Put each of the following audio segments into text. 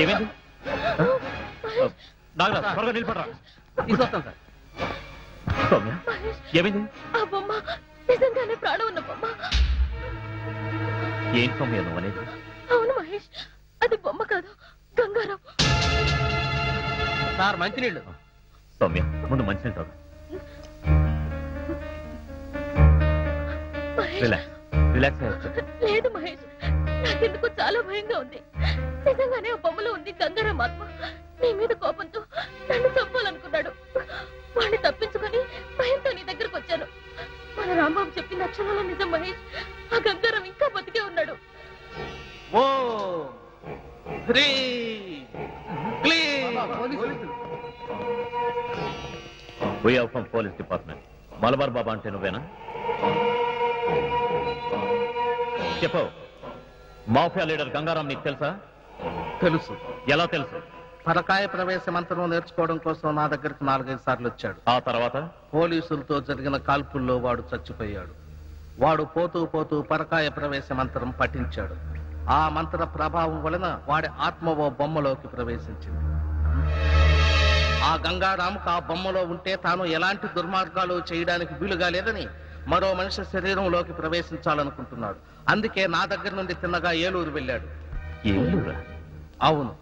ఏమైంది? నాగరాజ్ త్వరగా నిలబడరా. తీసుకొస్తాం సార్. సౌమ్య ఏమైంది? ఆ బొమ్మ నిజంగానే ప్రాణం ఉన్న బొమ్మ. ఏం సౌమ్య నువ్వు అనేది? అవును మహేష్, అది బొమ్మ కాదు, గంగారాం. సార్ మంచినీళ్ళు. సౌమ్య ముందు మంచినీళ్ళు తాగు. రిలాక్స్. లేదు మహేష్, నాకెందుకు చాలా భయంగా ఉంది. నిజంగానే ఆ బొమ్మలో ఉంది గంగారాం ఆత్మ. నీ మీద కోపంతో నన్ను చంపాలనుకున్నాడు. వాడిని తప్పించుకొని భయంతో నీ దగ్గరకు వచ్చాను. మన రాంబాబు చెప్పిన అక్షరాల నిజం మహేష్. ఆ గంగారాం ఇంకా బతికే ఉన్నాడు. We are from police department. Malabar బాబా అంటే నువ్వేనా? చెప్పు. మాఫియా లీడర్ గంగారాం నీకు తెలుసా? తెలుసు. ఎలా తెలుసు? పరకాయ ప్రవేశ మంత్రం నేర్చుకోవడం కోసం నా దగ్గరకు 4-5 సార్లు వచ్చాడు. ఆ తర్వాత పోలీసులతో జరిగిన కాల్పుల్లో వాడు చచ్చిపోయాడు. వాడు పోతూ పోతూ పరకాయ ప్రవేశ మంత్రం పఠించాడు. ఆ మంత్ర ప్రభావం వలన వాడి ఆత్మ ఓ బొమ్మలోకి ప్రవేశించింది. ఆ గంగారాంకు ఆ బొమ్మలో ఉంటే తాను ఎలాంటి దుర్మార్గాలు చేయడానికి వీలుగా లేదని మరో మనిషి శరీరంలోకి ప్రవేశించాలనుకుంటున్నాడు. అందుకే నా దగ్గర నుండి తిన్నగా ఏలూరు వెళ్ళాడు. ఏలూరా? అవును.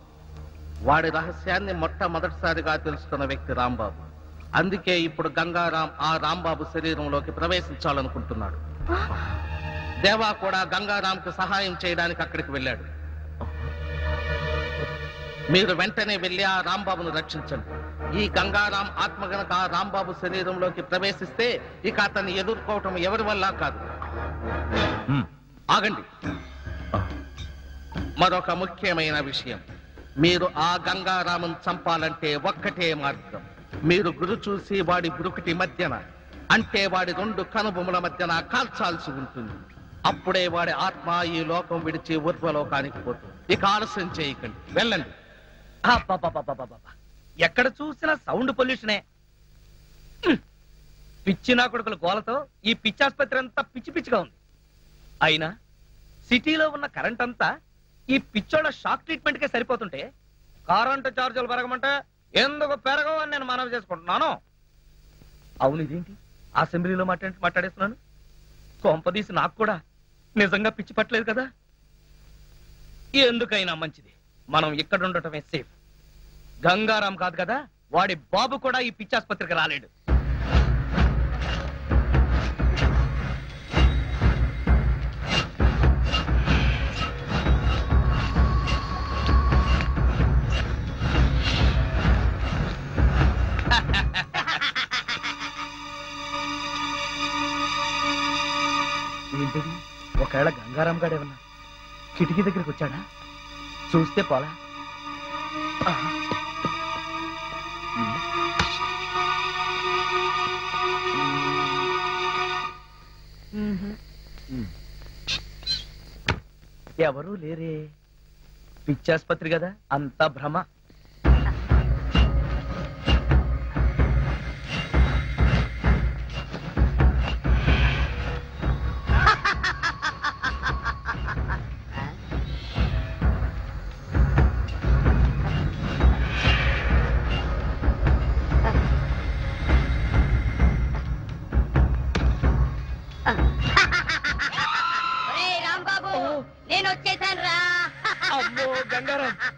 వాడి రహస్యాన్ని మొట్టమొదటిసారిగా తెలుసుకున్న వ్యక్తి రాంబాబు. అందుకే ఇప్పుడు గంగారాం ఆ రాంబాబు శరీరంలోకి ప్రవేశించాలనుకుంటున్నాడు. దేవా కూడా గంగారాంకు సహాయం చేయడానికి అక్కడికి వెళ్ళాడు. మీరు వెంటనే వెళ్ళి ఆ రాంబాబును రక్షించండి. ఈ గంగారాం ఆత్మ గనక ఆ రాంబాబు శరీరంలోకి ప్రవేశిస్తే ఇక అతన్ని ఎదుర్కోవటం ఎవరి వల్ల కాదు. ఆగండి. మరొక ముఖ్యమైన విషయం, మీరు ఆ గంగారామన్ చంపాలంటే ఒక్కటే మార్గం. మీరు గురు చూసి వాడి బురుకుటి మధ్యన, అంటే వాడి 2 కనుబొమ్మల మధ్యన కాల్చాల్సి ఉంటుంది. అప్పుడే వాడి ఆత్మ ఈ లోకం విడిచి ఊర్ధ్వలోకానికి పోతుంది. ఇక ఆలస్యం చేయకండి, వెళ్ళండి. ఎక్కడ చూసినా సౌండ్ పొల్యూషనే. పిచ్చినా కొడుకుల గోలతో ఈ పిచ్చాసుపత్రి అంతా పిచ్చి పిచ్చిగా ఉంది. అయినా సిటీలో ఉన్న కరెంట్ అంతా ఈ పిచ్చోళ్ళ షాక్ ట్రీట్మెంట్ కే సరిపోతుంటే కరెంటు ఛార్జీలు పెరగమంటే ఎందుకు పెరగవు అని నేను మనవి చేసుకుంటున్నాను. అవును, ఇదేంటి అసెంబ్లీలో మాట్లాడేస్తున్నాను? కొంపదీసి నాకు కూడా నిజంగా పిచ్చి పట్టలేదు కదా. ఎందుకైనా మంచిది మనం ఇక్కడ ఉండటమే సేఫ్. గంగారాం కాదు కదా, వాడి బాబు కూడా ఈ పిచ్చాసుపత్రికి రాలేడు. ఏంటిది? ఒకవేళ గంగారాం గాడేమన్నా కిటికీ దగ్గరికి వచ్చాడా? చూస్తే పోలా. ఎవరూ లేరే. పిచ్చాసుపత్రి కదా, అంతా భ్రమ.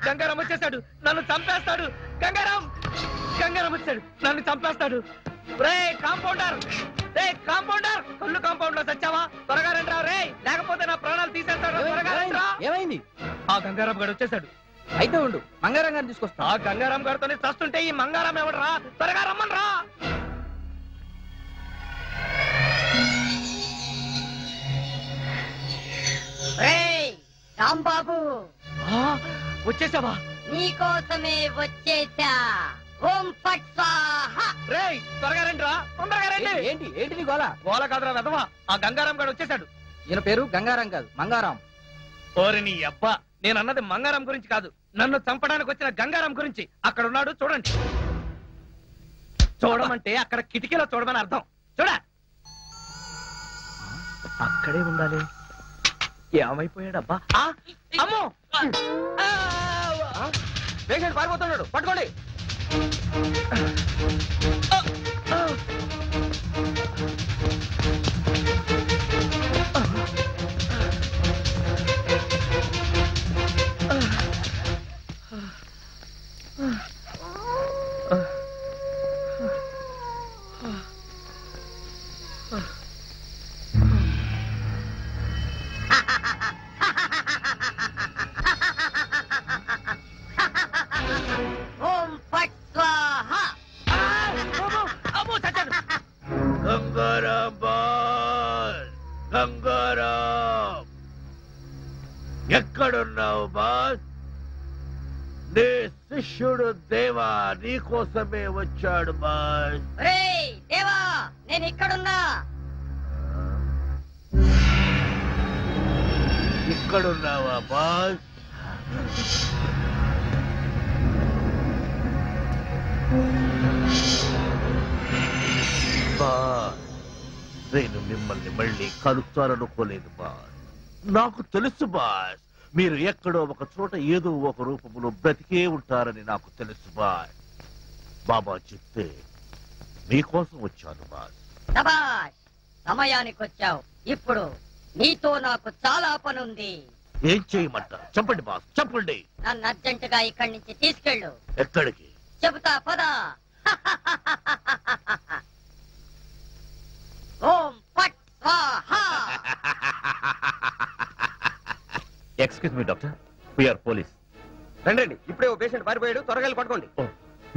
గంగారాం వచ్చేసాడు, నన్ను చంపేస్తాడు. గంగారాం వచ్చాడు, నన్ను చంపేస్తాడు. రే కాంపౌండర్, కళ్ళు కాంపౌండ్ లో చచ్చావా? త్వరగా రండి రా రే, లేకపోతే నా ప్రాణాలు తీసేస్తాడు. త్వరగా రండి రా. ఏమైంది? ఆ గంగారాం గారు వచ్చేసాడు. అయితే ఉండు, మంగారాం గారిని తీసుకొస్తా. ఆ గంగారాం గారితోనే చస్తుంటే ఈ మంగారాం ఎవడరా? త్వరగా రమ్మని రా. రాంబాబు వచ్చేసావా? నీకోసమే వచ్చేసా. ఓం ఫట్ స్వాహా. రేయ్ త్వరగా రండి రా, తొందరగా రండి. ఏంటి నీ గోల? గోల కాదురా వెధవా, ఆ గంగారాం గారు వచ్చేసాడు. ఈయన పేరు గంగారాం కాదు, మంగారాం. ఓరి నీ అబ్బా, నేను అన్నది మంగారాం గురించి కాదు, నన్ను చంపడానికి వచ్చిన గంగారాం గురించి. అక్కడ ఉన్నాడు చూడండి. చూడమంటే అక్కడ కిటికీలో చూడమని అర్థం. చూడ, అక్కడే ఉండాలి. ఏమైపోయాడబ్బా? అమ్మో! పేషెంట్ పారిపోతున్నాడు, పట్టుకోండి. ఎక్కడున్నావు బాస్? నీ శిష్యుడు దేవా నీ కోసమే వచ్చాడు బాస్. దేవా నేను ఇక్కడున్నా. ఇక్కడున్నావా బాస్? బాస్ నేను మిమ్మల్ని మళ్ళీ కలుస్తాననుకోలేదు బాస్. నాకు తెలుసు బాస్, మీరు ఎక్కడో ఒక చోట ఏదో ఒక రూపంలో బ్రతికే ఉంటారని నాకు తెలుసు బాస్. బాబా చెప్తే మీకోసం వచ్చాను బాస్. శభాష్, సమయానికి వచ్చావు. ఇప్పుడు నీతో నాకు చాలా పనుంది. ఏం చేయమంటారు? చెప్పండి బాస్, చెప్పండి. నన్ను అర్జెంటుగా ఇక్కడి నుంచి తీసుకెళ్ళు. ఎక్కడికి? చెబుతా పద. ఓం పట్ స్వాహా. Excuse me doctor, we're police. రండి, ఇప్పుడే ఓ పేషెంట్ పారిపోయాడు, త్వరగా వెళ్ళి పట్టుకోండి.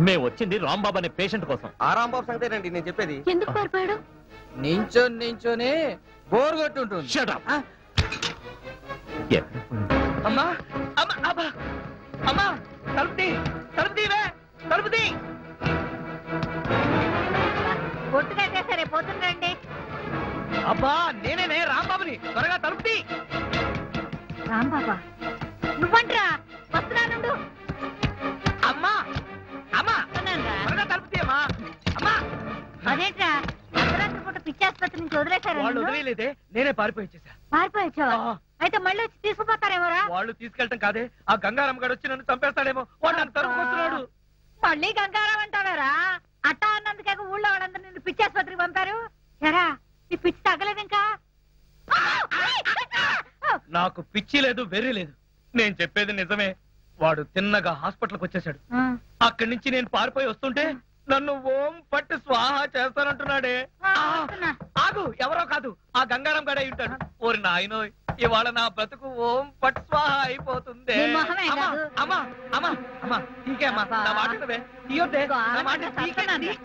మేము వచ్చింది రాంబాబు అనే పేషెంట్ కోసం. ఆ రాంబాబు సంగతే రండి నేను చెప్పేది. ఎందుకు పారిపోయాడు? నించొని బోర్ కొట్టుంటుంది. Shut up. అమ్మా అమ్మా అబ్బా అమ్మా, తలుపుతీ తలుపుతీవే తలుపుతీ. పొట్టుగా చేసరే పోతుండండి. అబ్బా నేనే రాంబాబుని, త్వరగా తలుపుతీ. రాంబాబా నువ్వంట్రా, వస్తున్నానుండు. అమ్మా అమ్మా త్వరగా తలుపుతీ అమ్మా. అమ్మా అదేంట్రా అర్ధరాత్రి పూట పిచ్చాసుపత్రి నుంచి వదిలేశారు? వాళ్ళు వదిలేదే, నేనే పారిపోయించేసా. పారిపోయొచ్చావా? అయితే మళ్ళీ వచ్చి తీసుకుపోతారేమోరా? వాళ్ళు తీసుకెళ్ళటం కాదే, ఆ గంగారాం గడు వచ్చి నన్ను చంపేస్తాడేమో, వాడు నన్ను తరుముకొస్తున్నాడు. మళ్ళీ గంగారాం అంటావారా? అట్టా అన్నందుకే ఊళ్ళో వాళ్ళందరూ నిన్ను పిచ్చాసుపత్రికి పంపారు. ఎరా నీ పిచ్చి తగ్గలేదు ఇంకా? నాకు పిచ్చి లేదు, వెర్రి లేదు. నేను చెప్పేది నిజమే. వాడు తిన్నగా హాస్పిటల్కి వచ్చేసాడు. అక్కడి నుంచి నేను పారిపోయి వస్తుంటే నన్ను ఓం పట్టు స్వాహా చేస్తానంటున్నాడే. ఆగు, ఎవరో కాదు, ఆ గంగారాం గడే ఉంటాడు. ఓరి నాయనో, ఇవాళ నా బ్రతుకు ఓం పట్టు స్వాహా అయిపోతుంది. అమ్మా అమ్మా అమ్మా ఇంకేమ్మా, నా మాట వినవే. తీయొద్దే, నా మాట తీయకే.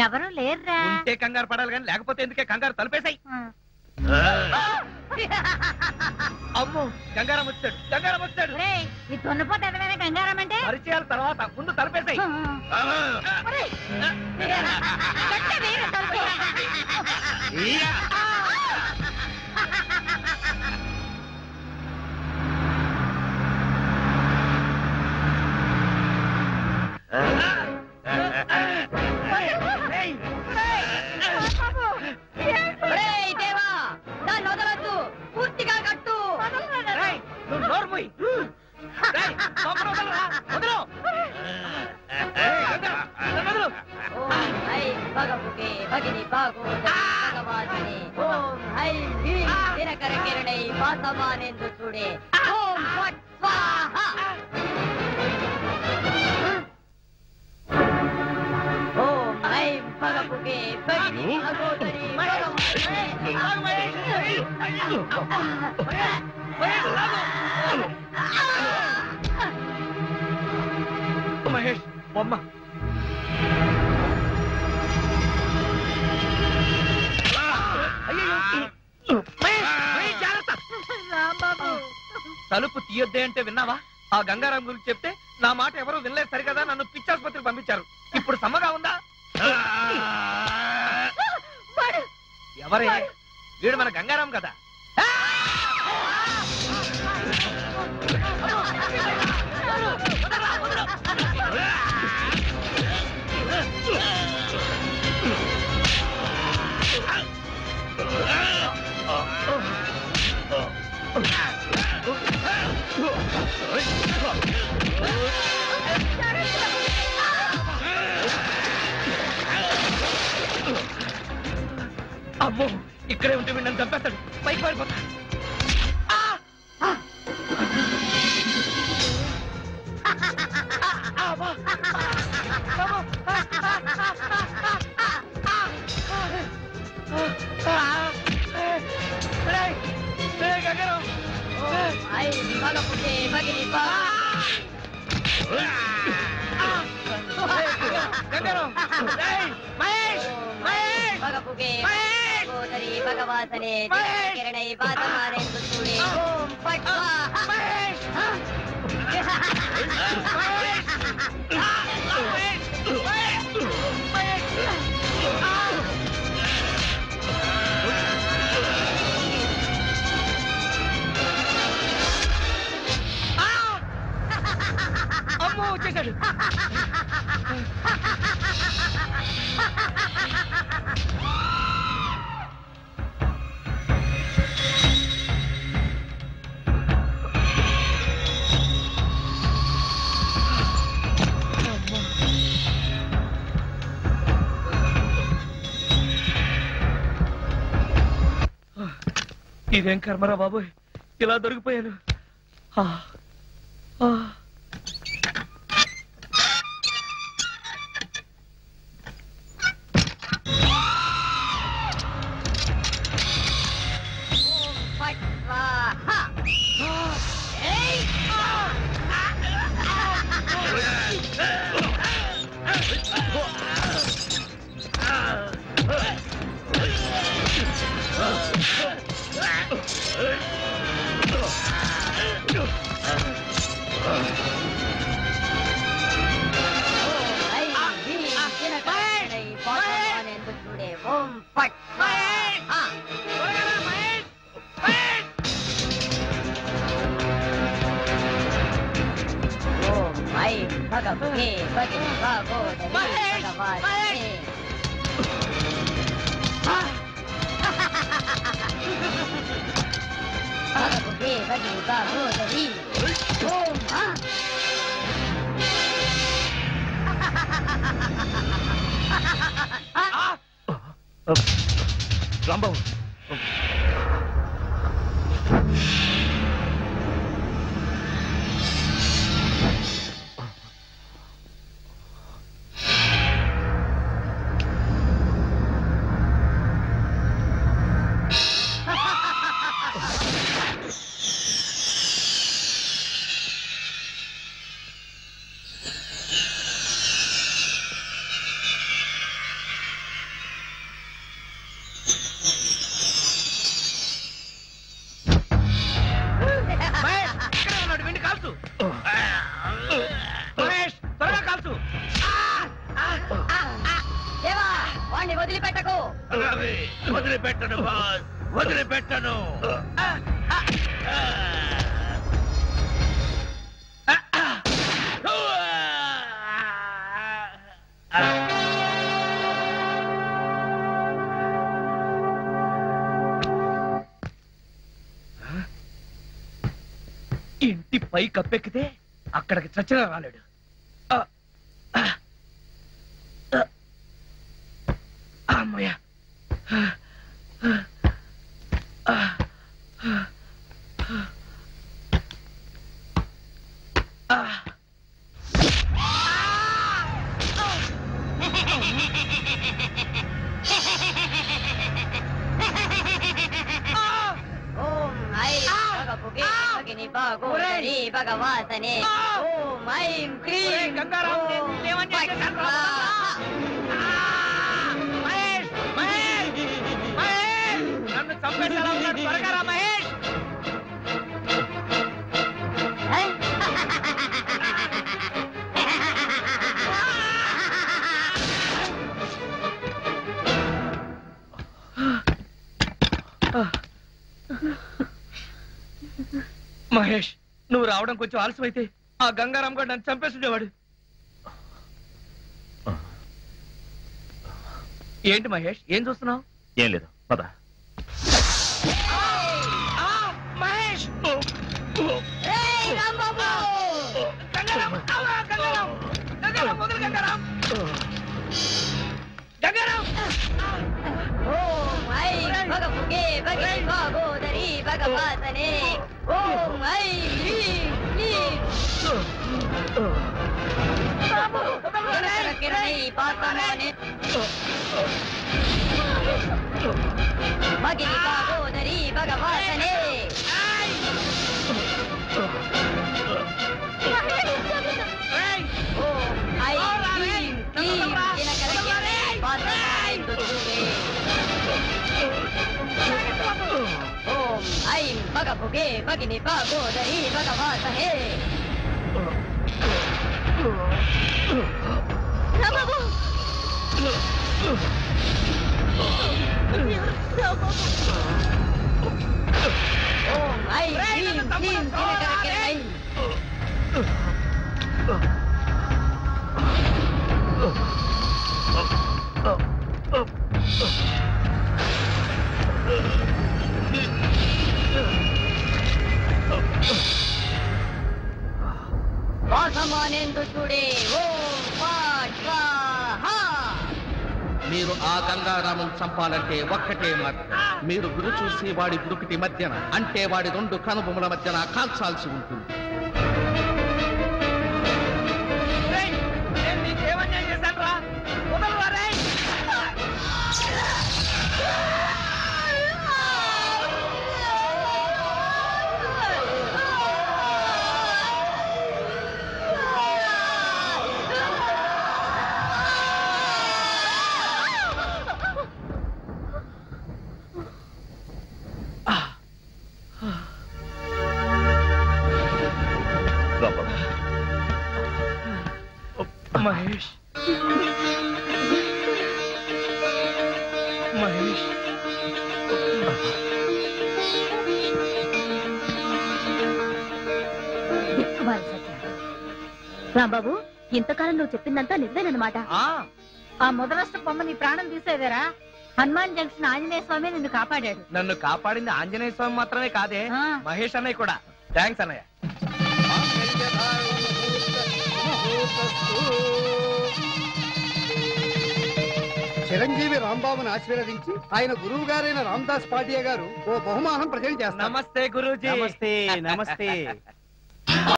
ఎవరు లేరురా. ఉంటే కంగారు పడాలి కానీ లేకపోతే ఎందుకే కంగారు? తలుపేసాయి. అమ్మో, గంగారాం వచ్చాడు, గంగారాం వచ్చాడు. ఈ తొన్నపోతే ఎదమైనా గంగారాం అంటే పరిచయాల తర్వాత ముందు తలుపేసాయి. దేవా నన్ను వదలొద్దు, పూర్తిగా కట్టు. ఓం హై భగముకే భగిని భాగోదరి ఓం హై భీం దినకర కిరణై వాసమానేందు చూడే. ఓం ఫట్ స్వాహా. ఓం హై భగముకే భగిని భాగోదరి మహేష్ బొమ్మ. తలుపు తీయొద్దే అంటే విన్నావా? ఆ గంగారాం గురించి చెప్తే నా మాట ఎవరు వినలేదు సరికదా, నన్ను పిచ్చాసుపత్రికి పంపించారు. ఇప్పుడు సమ్మగా ఉందా? ఎవరే వీడు? మన గంగారాం కదా. ఇక్కడే ఉంటే వీడు నన్ను చంపేస్తాడు. పైకి పారిపోతా. భగవాసనే కిరణై పాతమానేందు చూడే ఓం ఫట్ అమ్మో వచ్చేసాడు. ఇదేం కర్మరా బాబోయ్, ఇలా దొరికిపోయాను. రాంబాబు, వదిలిపెట్టను బాస్, వదిలిపెట్టను. ఇంటి పై కప్పెక్కితే అక్కడికి చచ్చినా రాలేడు. అమ్మయ్య, భగవాసనే ఓం ఐం క్లీం గంగారాం నన్ను చంపేసేలా ఉన్నాడు. త్వరగా రా మహేష్. మహేష్, నువ్వు రావడం కొంచెం ఆలస్యమైతే ఆ గంగారాం గారు నన్ను చంపేస్తుండేవాడు. ఏంటి మహేష్, ఏం చూస్తున్నావు? ఏం లేదు, పద. మహేష్, గంగారాం, గంగారాం, గంగారాం, వదిలు గంగారాం. గంగారాం, ఓం ఐం భగవాసనే బుకే భగిని భాగోదరి భగవాసనే ఓం ఐం హ్రీం క్లీం దినకర కిరణై పాతమానే భగిని భాగోదరి భగవాసనే ఓం ఐం హ్రీం క్లీం దినకర కిరణై పాతమానే ఓం ఐం భగభుగే భగిని భాగోదరి భగవాసనే రాంబాబు ఓం ఐం హ్రీం క్లీం దినకర కిరణై వాసమానేందు చూడే ఓం ఫాట్ స్వాహా మీరు ఆ గంగారాముని చంపాలంటే ఒక్కటే మార్గం. మీరు గురి చూసి వాడి గురుకుటి మధ్యన అంటే వాడి రెండు కనుబొమ్మల మధ్యన కాల్చాల్సి ఉంటుంది. నేను నీకేమన్నా చేశాను రా వదలరా మహేష్ మహేష్ రాంబాబు ఇంతకాలం నువ్వు చెప్పిందంతా నిజమేనమాట. ఆ మొదలష్ట బొమ్మ నీ ప్రాణం తీసేదేరా హనుమాన్ జంక్షన్ ఆంజనేయ స్వామి నిన్ను కాపాడాడు. నన్ను కాపాడింది ఆంజనేయ స్వామి మాత్రమే కాదే మహేష్ అన్నయ్య కూడా. థ్యాంక్స్ అన్నయ్య. చిరంజీవి రాంబాబును ఆశీర్వదించి ఆయన గురువు గారైన రామదాస్ పాటియా గారు ఓ బహుమానం ప్రజెంట్ చేస్తారు. నమస్తే గురూజీ. నమస్తే నమస్తే